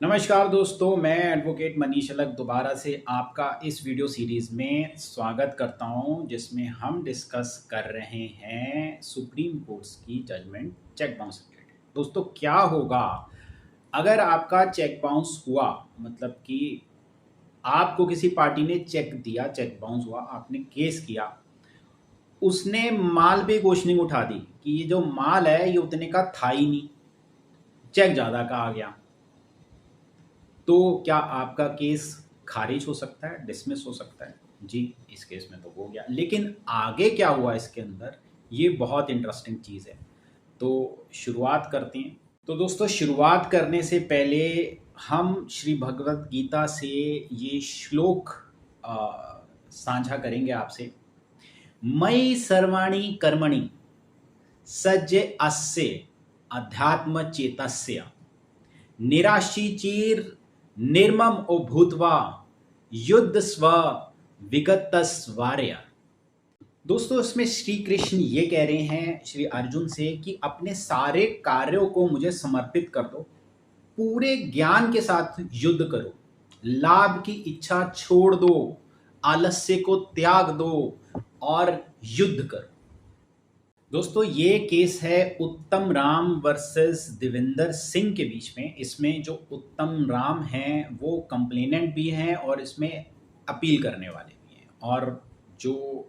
नमस्कार दोस्तों, मैं एडवोकेट मनीष अलग दोबारा से आपका इस वीडियो सीरीज़ में स्वागत करता हूं, जिसमें हम डिस्कस कर रहे हैं सुप्रीम कोर्ट की जजमेंट चेक बाउंस रिलेटेड। दोस्तों, क्या होगा अगर आपका चेक बाउंस हुआ, मतलब कि आपको किसी पार्टी ने चेक दिया, चेक बाउंस हुआ, आपने केस किया, उसने माल पे क्वेश्चनिंग उठा दी कि ये जो माल है ये उतने का था ही नहीं, चेक ज़्यादा का आ गया, तो क्या आपका केस खारिज हो सकता है, डिसमिस हो सकता है? जी, इस केस में तो हो गया, लेकिन आगे क्या हुआ इसके अंदर, ये बहुत इंटरेस्टिंग चीज़ है। तो शुरुआत करते हैं। तो दोस्तों, शुरुआत करने से पहले हम श्री भगवत गीता से ये श्लोक साझा करेंगे आपसे। मयि सर्वाणि कर्मणि सज्ज अस्य अध्यात्म चेतस्य निराशीचीर निर्मम ओ भूतवा युद्ध स्व विगतस्वार्य। दोस्तों, इसमें श्री कृष्ण ये कह रहे हैं श्री अर्जुन से कि अपने सारे कार्यों को मुझे समर्पित कर दो, पूरे ज्ञान के साथ युद्ध करो, लाभ की इच्छा छोड़ दो, आलस्य को त्याग दो और युद्ध करो। दोस्तों, ये केस है उत्तम राम वर्सेस देवेंद्र सिंह के बीच में। इसमें जो उत्तम राम हैं वो कंप्लेनेंट भी हैं और इसमें अपील करने वाले भी हैं, और जो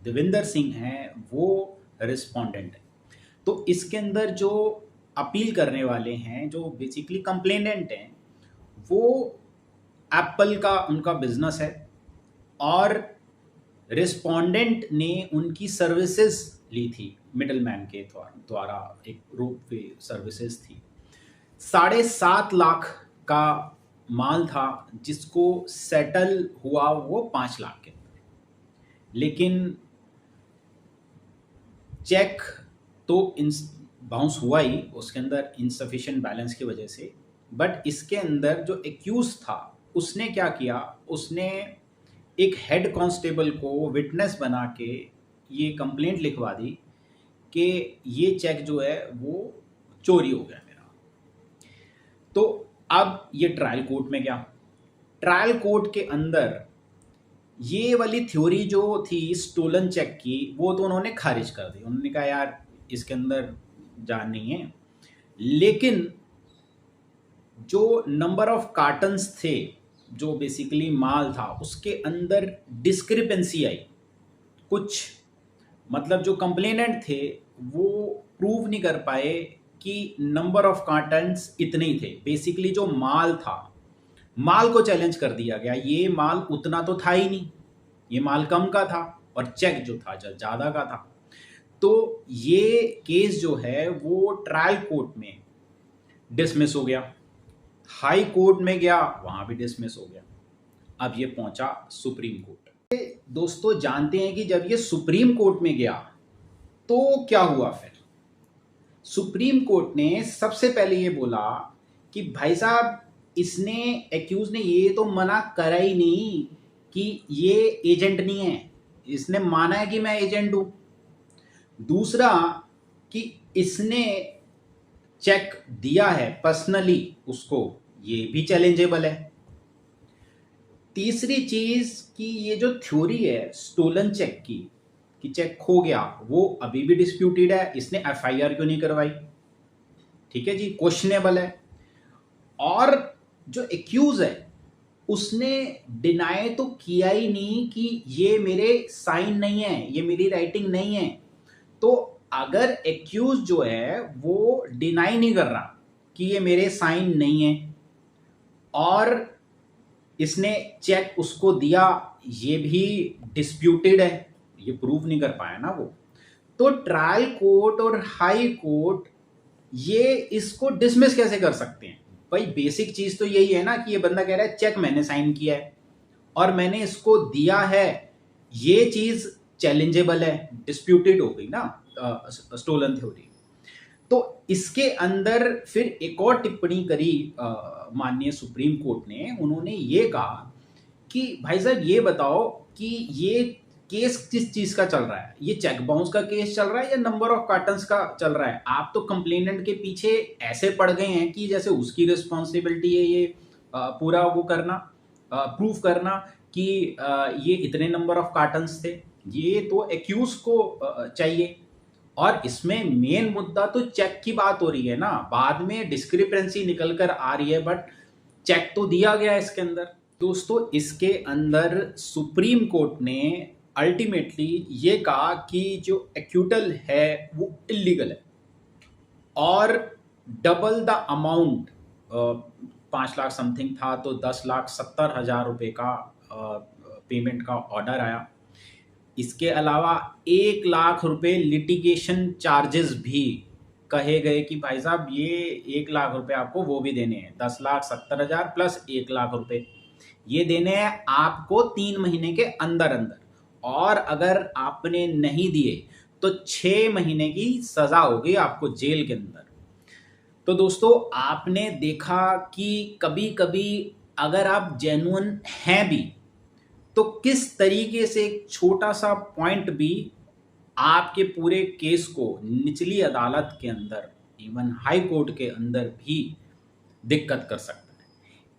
देवेंद्र सिंह हैं वो रिस्पोंडेंट हैं। तो इसके अंदर जो अपील करने वाले हैं, जो बेसिकली कंप्लेनेंट हैं, वो एप्पल का उनका बिजनेस है और रिस्पोंडेंट ने उनकी सर्विसेज ली थी, मिडलमैन के द्वारा एक रोप वे सर्विसेज थी। 7.5 लाख का माल था जिसको सेटल हुआ वो 5 लाख के अंदर, लेकिन चेक तो बाउंस हुआ ही, उसके अंदर इनसफिशिएंट बैलेंस की वजह से। बट इसके अंदर जो एक्यूज था उसने क्या किया, उसने एक हेड कांस्टेबल को विटनेस बना के ये कंप्लेंट लिखवा दी कि ये चेक जो है वो चोरी हो गया मेरा। तो अब ये ट्रायल कोर्ट में गया। ट्रायल कोर्ट के अंदर ये वाली थ्योरी जो थी स्टोलन चेक की, वो तो उन्होंने खारिज कर दी। उन्होंने कहा यार इसके अंदर जान नहीं है। लेकिन जो नंबर ऑफ कार्टन्स थे, जो बेसिकली माल था, उसके अंदर डिस्क्रिपेंसी आई कुछ, मतलब जो कंप्लेनेंट थे वो प्रूव नहीं कर पाए कि नंबर ऑफ कार्टन्स इतने ही थे। बेसिकली जो माल था, माल को चैलेंज कर दिया गया, ये माल उतना तो था ही नहीं, ये माल कम का था और चेक जो था ज़्यादा का था। तो ये केस जो है वो ट्रायल कोर्ट में डिसमिस हो गया, हाई कोर्ट में गया, वहां भी डिसमिस हो गया। अब ये पहुंचा सुप्रीम कोर्ट। दोस्तों, जानते हैं कि जब ये सुप्रीम कोर्ट में गया तो क्या हुआ फिर। सुप्रीम कोर्ट ने सबसे पहले ये बोला कि भाई साहब, इसने एक्यूज ने ये तो मना करा ही नहीं कि ये एजेंट नहीं है, इसने माना है कि मैं एजेंट हूं। दूसरा कि इसने चेक दिया है पर्सनली उसको, ये भी चैलेंजेबल है। तीसरी चीज कि ये जो थ्योरी है स्टोलन चेक की, कि चेक खो गया, वो अभी भी डिस्प्यूटेड है। इसने एफआईआर क्यों नहीं करवाई? ठीक है जी, क्वेश्चनेबल है। और जो एक्यूज है उसने डिनाई तो किया ही नहीं कि ये मेरे साइन नहीं है, ये मेरी राइटिंग नहीं है। तो अगर एक्यूज जो है वो डिनाई नहीं कर रहा कि ये मेरे साइन नहीं है और इसने चेक उसको दिया, ये भी डिस्प्यूटेड है, ये प्रूव नहीं कर पाया ना वो, तो ट्रायल कोर्ट और हाई कोर्ट ये इसको डिसमिस कैसे कर सकते हैं? भाई बेसिक चीज तो यही है ना कि ये बंदा कह रहा है चेक मैंने साइन किया है और मैंने इसको दिया है, ये चीज चैलेंजेबल है, डिस्प्यूटेड हो गई ना स्टोलन थ्योरी। तो इसके अंदर फिर एक और टिप्पणी करी माननीय सुप्रीम कोर्ट ने। उन्होंने ये कहा कि भाई साहब ये बताओ कि ये केस किस चीज का चल रहा है, ये चेक बाउंस का केस चल रहा है या नंबर ऑफ कार्टन्स का चल रहा है। आप तो कंप्लेनेंट के पीछे ऐसे पड़ गए हैं कि जैसे उसकी रिस्पॉन्सिबिलिटी है ये पूरा वो करना, प्रूफ करना कि ये इतने नंबर ऑफ कार्टन्स थे। ये तो एक्यूज को चाहिए। और इसमें मेन मुद्दा तो चेक की बात हो रही है ना, बाद में डिस्क्रिपेंसी निकल कर आ रही है, बट चेक तो दिया गया है इसके अंदर। दोस्तों, इसके अंदर सुप्रीम कोर्ट ने अल्टीमेटली ये कहा कि जो एक्यूटल है वो इलीगल है और double the amount, 5 lakh something था तो 10,70,000 रुपये का पेमेंट का ऑर्डर आया। इसके अलावा 1 लाख रुपए लिटिगेशन चार्जेस भी कहे गए कि भाई साहब ये 1 लाख रुपए आपको वो भी देने हैं, 10,70,000 प्लस 1 लाख रुपए ये देने हैं आपको 3 महीने के अंदर अंदर, और अगर आपने नहीं दिए तो 6 महीने की सजा होगी आपको जेल के अंदर। तो दोस्तों, आपने देखा कि कभी कभी अगर आप जेन्युइन हैं भी तो किस तरीके से एक छोटा सा पॉइंट भी आपके पूरे केस को निचली अदालत के अंदर, इवन हाई कोर्ट के अंदर भी दिक्कत कर सकता है।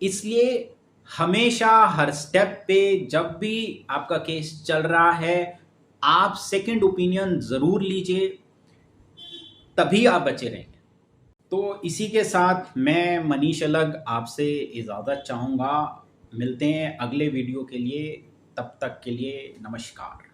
इसलिए हमेशा हर स्टेप पे जब भी आपका केस चल रहा है, आप सेकंड ओपिनियन ज़रूर लीजिए, तभी आप बचे रहेंगे। तो इसी के साथ मैं मनीष अलग आपसे इजाज़त चाहूँगा। मिलते हैं अगले वीडियो के लिए, तब तक के लिए नमस्कार।